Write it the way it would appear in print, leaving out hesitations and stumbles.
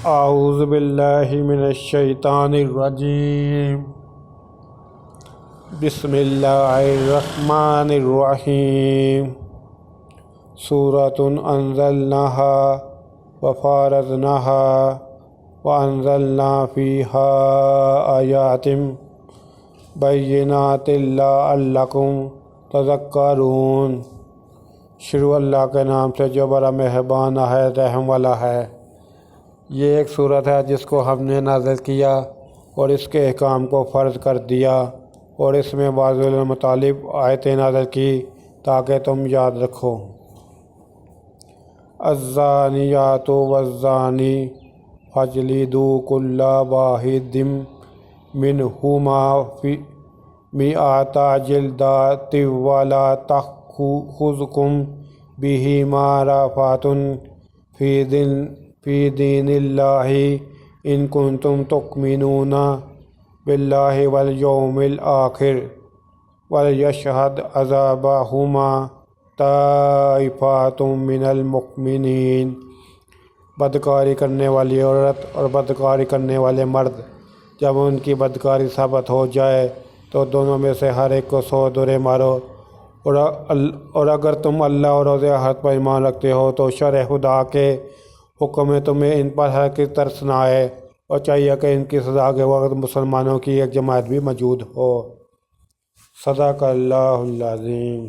اعوذ باللہ من الشیطان الرجیم بسم اللہ الرحمن الرحیم سورۃ انزلناها وفرضناها وانزلنا فیہا آیات بینات لعلکم تذکرون۔ شروع اللہ کے نام سے جو بڑا مہربان ہے رحم والا ہے۔ یہ ایک صورت ہے جس کو ہم نے نازل کیا اور اس کے احکام کو فرض کر دیا اور اس میں واضح المطالب آیتیں نازل کی تاکہ تم یاد رکھو۔ الزانیات والزانی فاجلدوا کل واحد منہما مئۃ جلدۃ ولا تأخذکم بہما رأفۃ فی دین اللہ ان کنتم تؤمنون باللہ والیوم الآخر ولیشہد عذابہما طائفۃ من المؤمنین۔ بدکاری کرنے والی عورت اور بدکاری کرنے والے مرد جب ان کی بدکاری ثابت ہو جائے تو دونوں میں سے ہر ایک کو 100 دورے مارو، اور اگر تم اللہ اور روز آخرت پر ایمان رکھتے ہو تو شرع خدا کے حکم میں تمہیں ان پر ہرگز ترس نہ آئے، اور چاہیے کہ ان کی سزا کے وقت مسلمانوں کی ایک جماعت بھی موجود ہو۔ صدق اللہ العظیم۔